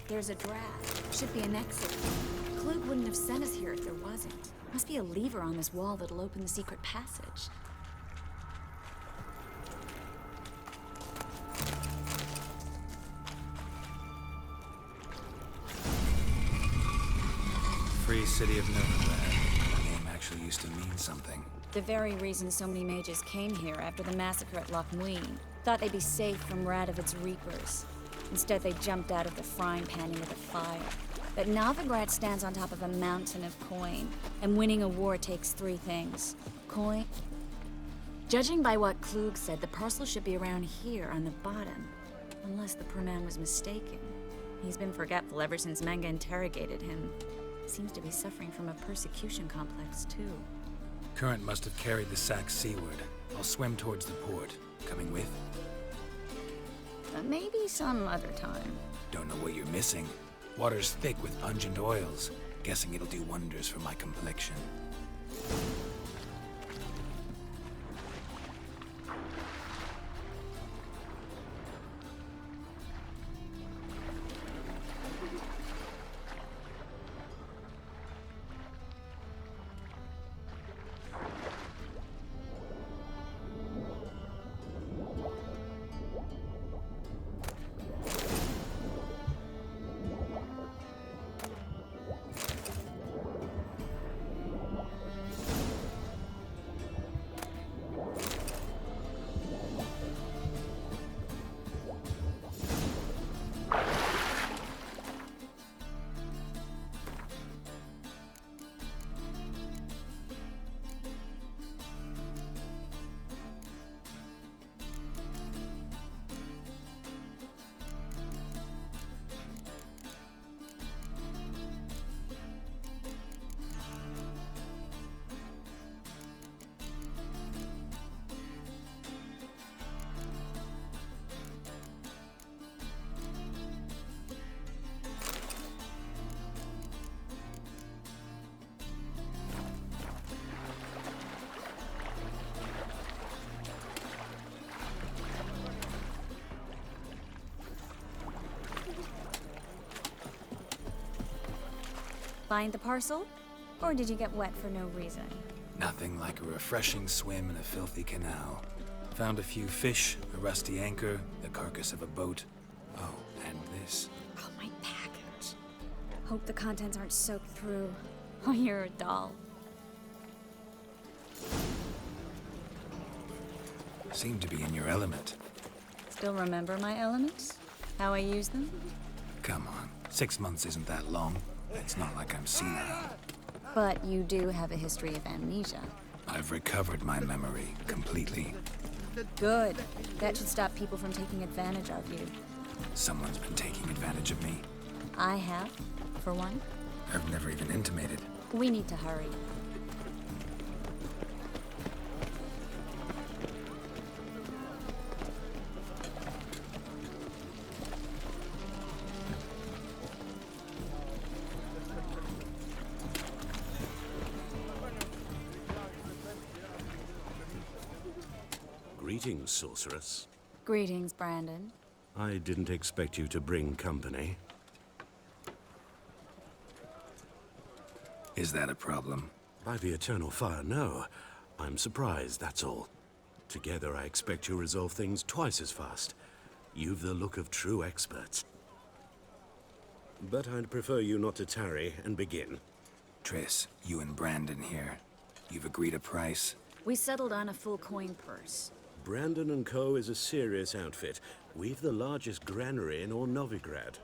There's a draft. Should be an exit. Klug wouldn't have sent us here if there wasn't. Must be a lever on this wall that'll open the secret passage. Free City of Novigrad. The name actually used to mean something. The very reason so many mages came here after the massacre at Loch Muin. Thought they'd be safe from Radovic's reapers. Instead, they jumped out of the frying pan into the fire. But Novigrad stands on top of a mountain of coin, and winning a war takes three things. Coin. Judging by what Klug said, the parcel should be around here on the bottom. Unless the poor man was mistaken. He's been forgetful ever since Manga interrogated him. Seems to be suffering from a persecution complex, too. Current must have carried the sack seaward. I'll swim towards the port. Coming with? Maybe some other time. Don't know what you're missing. Water's thick with pungent oils. Guessing it'll do wonders for my complexion. Find the parcel? Or did you get wet for no reason? Nothing like a refreshing swim in a filthy canal. Found a few fish, a rusty anchor, the carcass of a boat. Oh, and this. Oh, my package. Hope the contents aren't soaked through. Oh, you're a doll. Seem to be in your element. Still remember my elements? How I use them? Come on, 6 months isn't that long. It's not like I'm senile. But you do have a history of amnesia. I've recovered my memory completely. Good. That should stop people from taking advantage of you. Someone's been taking advantage of me. I have, for one. I've never even intimated. We need to hurry. Greetings, sorceress. Greetings, Brandon. I didn't expect you to bring company. Is that a problem? By the eternal fire, no. I'm surprised, that's all. Together, I expect you resolve things twice as fast. You've the look of true experts. But I'd prefer you not to tarry and begin. Triss, you and Brandon here. You've agreed a price? We settled on a full coin purse. Brandon & Co. is a serious outfit. We've the largest granary in all Novigrad.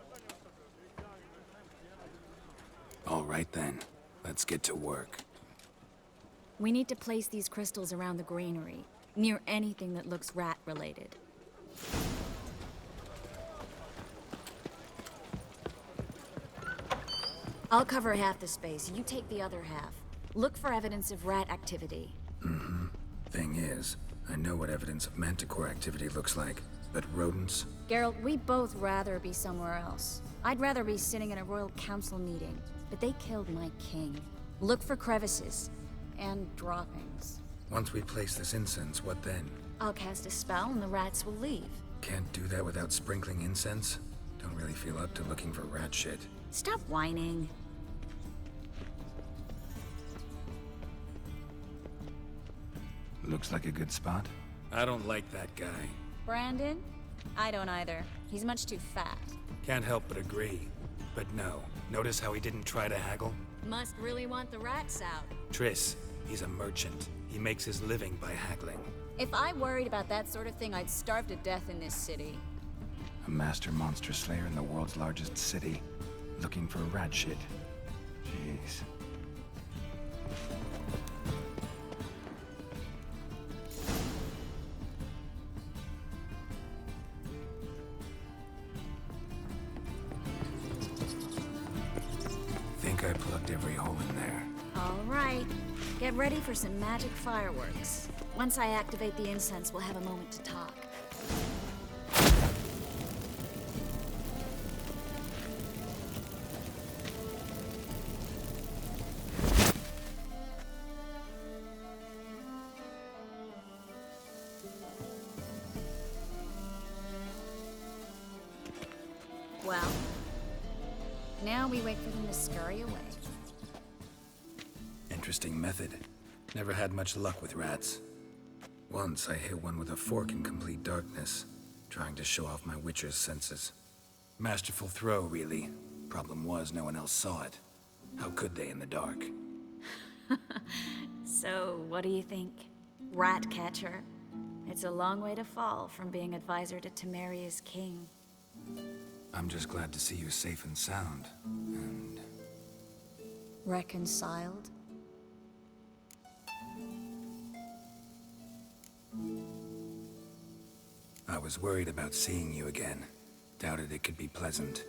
All right then. Let's get to work. We need to place these crystals around the granary, near anything that looks rat-related. I'll cover half the space, you take the other half. Look for evidence of rat activity. Thing is, I know what evidence of manticore activity looks like, but rodents? Geralt, we'd both rather be somewhere else. I'd rather be sitting in a royal council meeting, but they killed my king. Look for crevices and droppings. Once we place this incense, what then? I'll cast a spell and the rats will leave. Can't do that without sprinkling incense? Don't really feel up to looking for rat shit. Stop whining. Looks like a good spot. I don't like that guy. Brandon? I don't either. He's much too fat. Can't help but agree. But no. Notice how he didn't try to haggle? Must really want the rats out. Triss, he's a merchant. He makes his living by haggling. If I worried about that sort of thing, I'd starve to death in this city. A master monster slayer in the world's largest city. Looking for rat shit. Jeez. Think I plugged every hole in there. All right. Get ready for some magic fireworks. Once I activate the incense, we'll have a moment to talk. Well, now we wait for them to scurry away. Interesting method. Never had much luck with rats. Once I hit one with a fork in complete darkness, trying to show off my witcher's senses. Masterful throw, really. Problem was, no one else saw it. How could they in the dark? So, what do you think? Rat catcher? It's a long way to fall from being advisor to Temeria's king. I'm just glad to see you safe and sound. And Reconciled? I was worried about seeing you again. Doubted it could be pleasant.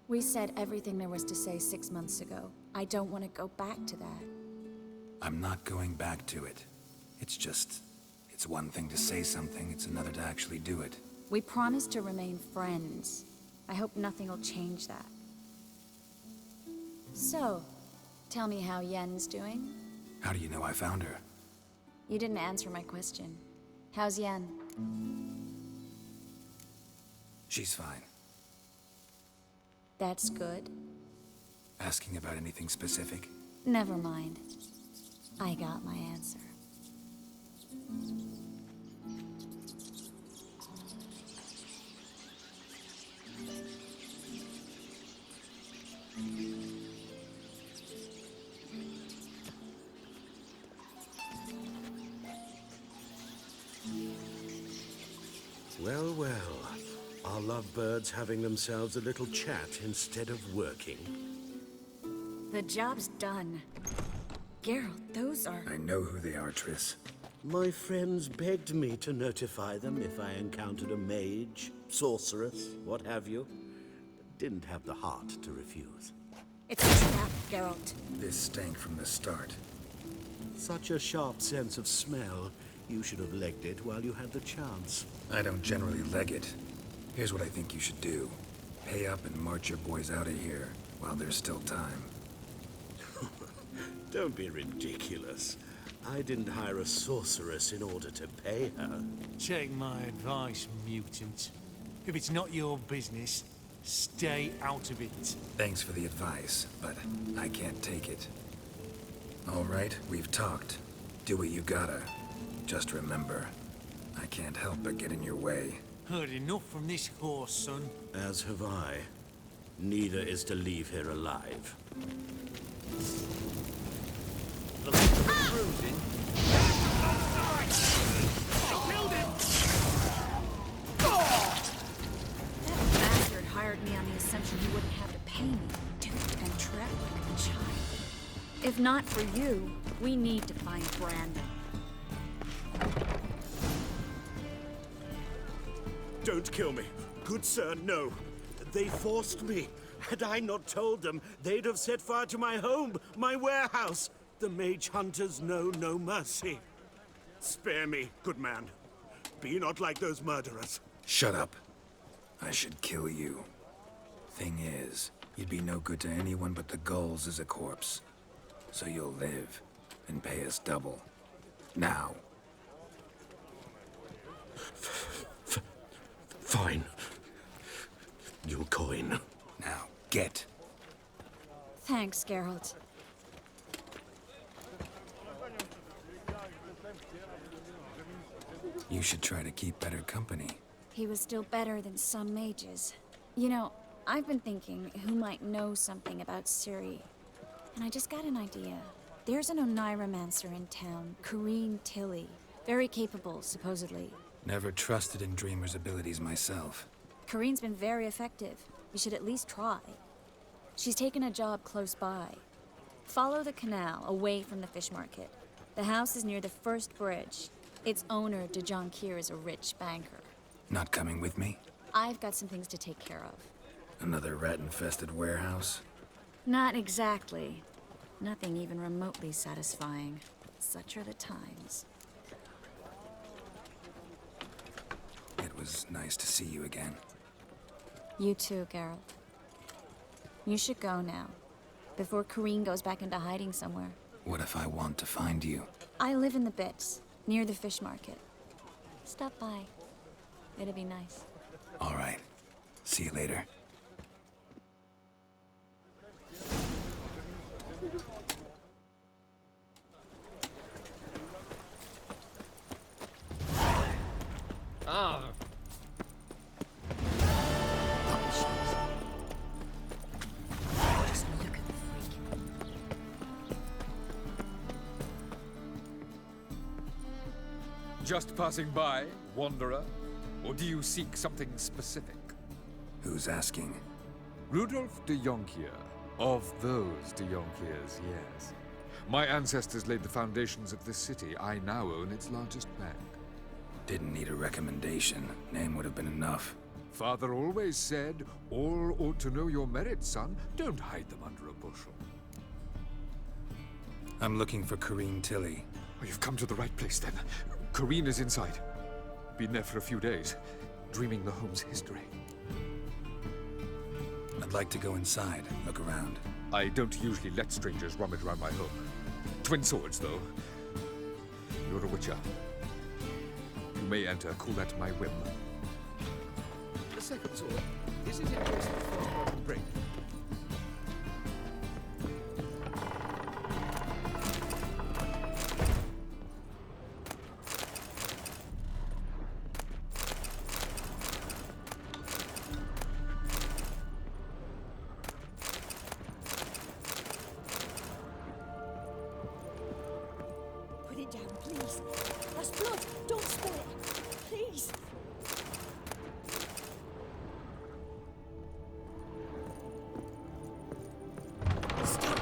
We said everything there was to say 6 months ago. I don't want to go back to that. I'm not going back to it. It's one thing to say something, it's another to actually do it. We promised to remain friends. I hope nothing will change that. So, tell me how Yen's doing? How do you know I found her? You didn't answer my question. How's Yen? She's fine. That's good. Asking about anything specific? Never mind. I got my answer. Well, well. Are lovebirds having themselves a little chat instead of working? The job's done. Geralt, those are... I know who they are, Triss. My friends begged me to notify them if I encountered a mage, sorceress, what have you. Didn't have the heart to refuse. It's a trap, Geralt. This stank from the start. Such a sharp sense of smell. You should have legged it while you had the chance. I don't generally leg it. Here's what I think you should do. Pay up and march your boys out of here while there's still time. Don't be ridiculous. I didn't hire a sorceress in order to pay her. Take my advice, mutant. If it's not your business, stay out of it. Thanks for the advice, but I can't take it. All right, we've talked. Do what you gotta. Just remember, I can't help but get in your way. Heard enough from this horse, son. As have I. Neither is to leave here alive. Looking for bruising? That bastard hired me on the assumption he wouldn't have to pay me. Duped and trapped like a child. If not for you, we need to find Brandon. Don't kill me. Good sir, no. They forced me. Had I not told them, they'd have set fire to my home, my warehouse. The mage hunters know no mercy. Spare me, good man. Be not like those murderers. Shut up. I should kill you. Thing is, you'd be no good to anyone but the gulls as a corpse. So you'll live and pay us double. Now. Fine. going. Now, get. Thanks, Geralt. You should try to keep better company. He was still better than some mages. You know, I've been thinking who might know something about Ciri. And I just got an idea. There's an Oneiromancer in town, Corrine Tilly. Very capable, supposedly. Never trusted in Dreamer's abilities myself. Corrine's been very effective. You should at least try. She's taken a job close by. Follow the canal, away from the fish market. The house is near the first bridge. Its owner, John Kier, is a rich banker. Not coming with me? I've got some things to take care of. Another rat-infested warehouse? Not exactly. Nothing even remotely satisfying. Such are the times. It was nice to see you again. You too, Geralt. You should go now, before Corrine goes back into hiding somewhere. What if I want to find you? I live in the Bits, near the fish market. Stop by. It'll be nice. All right. See you later. Ah. Just look at the freak. Just passing by, wanderer? Or do you seek something specific? Who's asking? Rudolf de Jonkier. Of those de Jonkiers, yes. My ancestors laid the foundations of this city. I now own its largest bank. Didn't need a recommendation. Name would have been enough. Father always said, all ought to know your merits, son. Don't hide them under a bushel. I'm looking for Corrine Tilly. Oh, you've come to the right place, then. Corrine is inside. Been there for a few days, dreaming the home's history. I'd like to go inside, look around. I don't usually let strangers rummage around my home. Twin swords, though. You're a witcher. You may enter, cool at my whim. The second sword, is it in place of the first broken break? Put it down, please. That's blood. Don't spill it. Please. Stop.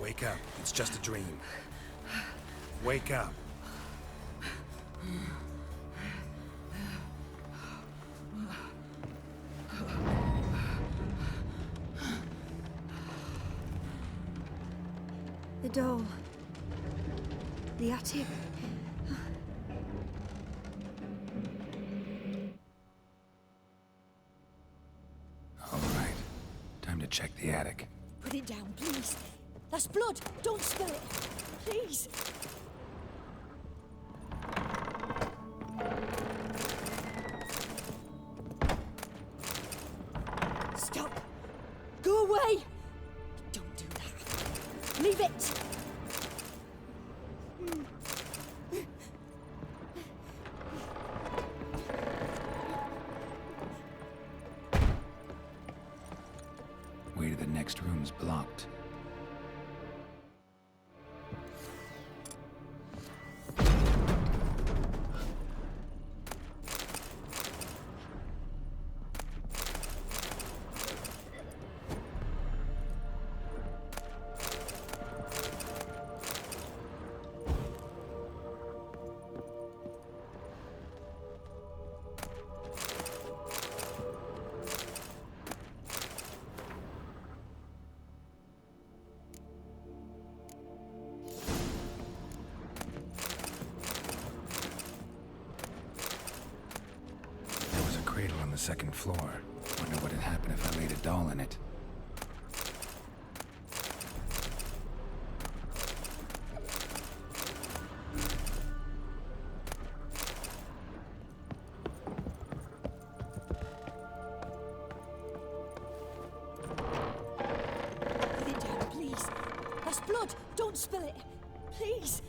Wake up. It's just a dream. Wake up. The door. The attic. All right. Time to check the attic. Put it down, please. That's blood. Don't spill it. Please. Stop. Go away. Don't do that. Leave it. Way to the next room's blocked. second floor. Wonder what'd happen if I laid a doll in it. Put it down, please. That's blood. Don't spill it. Please.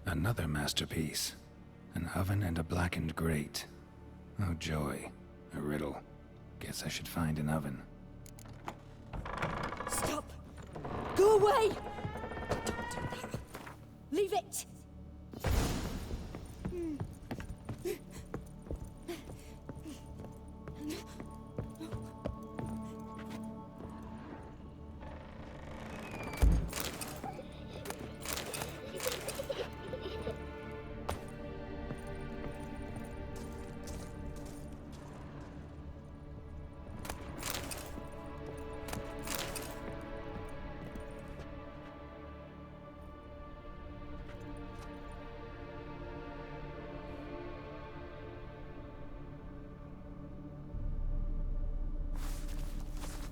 Another masterpiece. An oven and a blackened grate. Oh joy. A riddle. Guess I should find an oven. Stop. Go away. Don't do that. Leave it.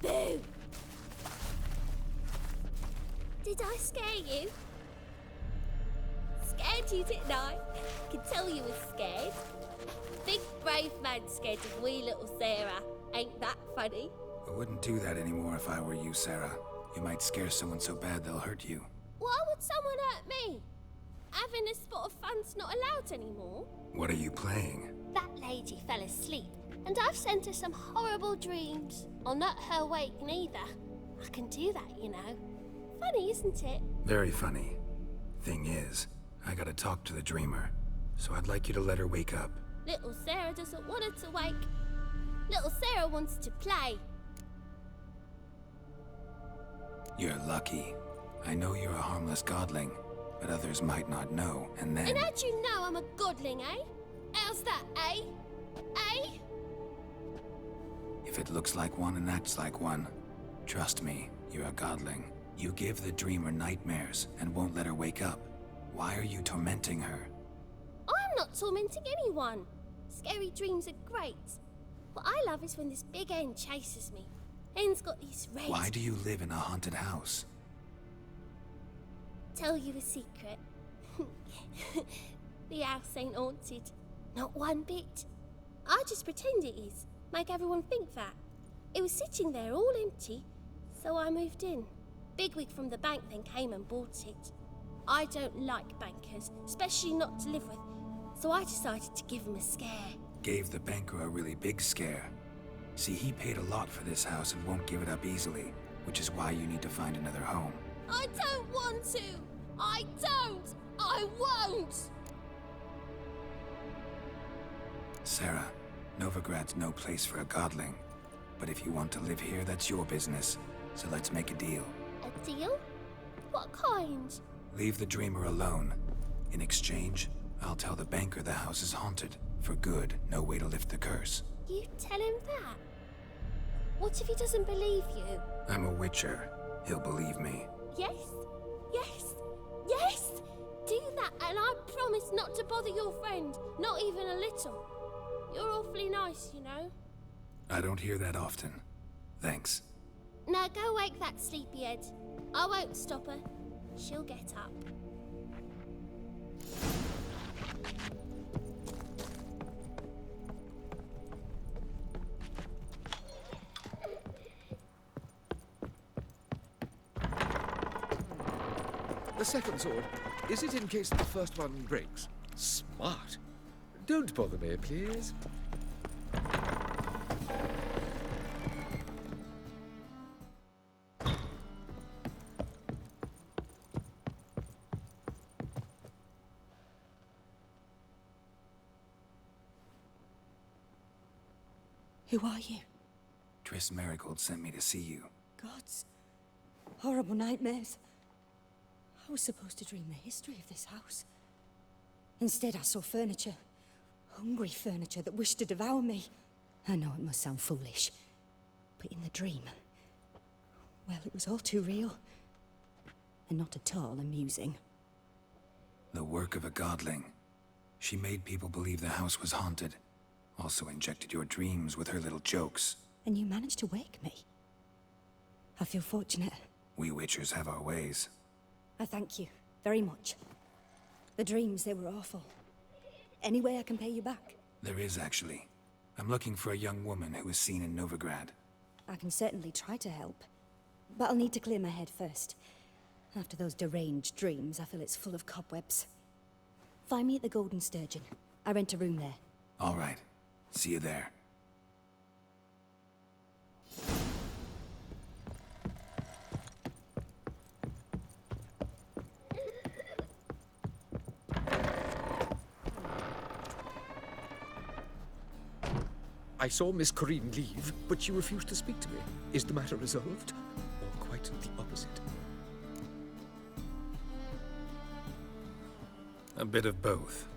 Boo! Did I scare you? Scared you, didn't I? Can tell you was scared. Big brave man scared of wee little Sarah. Ain't that funny? I wouldn't do that anymore if I were you, Sarah. You might scare someone so bad they'll hurt you. Why would someone hurt me? Having a spot of fun's not allowed anymore. What are you playing? That lady fell asleep, and I've sent her some horrible dreams. I'll not her wake neither. I can do that, you know. Funny, isn't it? Very funny. Thing is, I gotta talk to the dreamer, so I'd like you to let her wake up. Little Sarah doesn't want her to wake. Little Sarah wants to play. You're lucky. I know you're a harmless godling, but others might not know, and then... And how'd you know I'm a godling, eh? How's that, eh? Eh? If it looks like one and acts like one, trust me, you're a godling. You give the dreamer nightmares and won't let her wake up. Why are you tormenting her? I'm not tormenting anyone. Scary dreams are great. What I love is when this big hen chases me. Hen's got these red... Why do you live in a haunted house? Tell you a secret. The house ain't haunted. Not one bit. I just pretend it is. Make everyone think that. It was sitting there all empty, so I moved in. Bigwig from the bank then came and bought it. I don't like bankers, especially not to live with, so I decided to give him a scare. Gave the banker a really big scare. See, he paid a lot for this house and won't give it up easily, which is why you need to find another home. I don't want to! I don't! I won't! Sarah, Novigrad's no place for a godling. But if you want to live here, that's your business. So let's make a deal. A deal? What kind? Leave the dreamer alone. In exchange, I'll tell the banker the house is haunted. For good, no way to lift the curse. You tell him that? What if he doesn't believe you? I'm a witcher. He'll believe me. Yes? Yes? Yes! Do that, and I promise not to bother your friend. Not even a little. You're awfully nice, you know. I don't hear that often. Thanks. Now go wake that sleepyhead. I won't stop her. She'll get up. The second sword, is it in case the first one breaks? Smart. Don't bother me, please. Who are you? Triss Marigold sent me to see you. Gods. Horrible nightmares. I was supposed to dream the history of this house. Instead, I saw furniture, hungry furniture that wished to devour me. I know it must sound foolish, but in the dream, well, it was all too real. And not at all amusing. The work of a godling. She made people believe the house was haunted. Also injected your dreams with her little jokes. And you managed to wake me. I feel fortunate. We witchers have our ways. I thank you very much. The dreams, they were awful. Any way I can pay you back? There is, actually. I'm looking for a young woman who was seen in Novigrad. I can certainly try to help. But I'll need to clear my head first. After those deranged dreams, I feel it's full of cobwebs. Find me at the Golden Sturgeon. I rent a room there. All right. See you there. I saw Miss Corinne leave, but she refused to speak to me. Is the matter resolved? Or quite the opposite? A bit of both.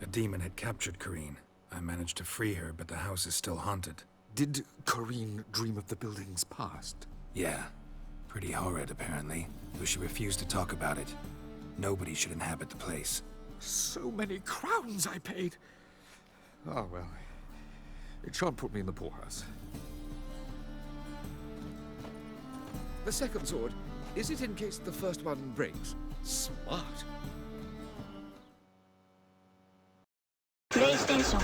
A demon had captured Corinne. I managed to free her, but the house is still haunted. Did Corinne dream of the building's past? Yeah. Pretty horrid, apparently. Though she refused to talk about it. Nobody should inhabit the place. So many crowns I paid! Oh, well. It shan't put me in the poorhouse. The second sword, is it in case the first one breaks? Smart. PlayStation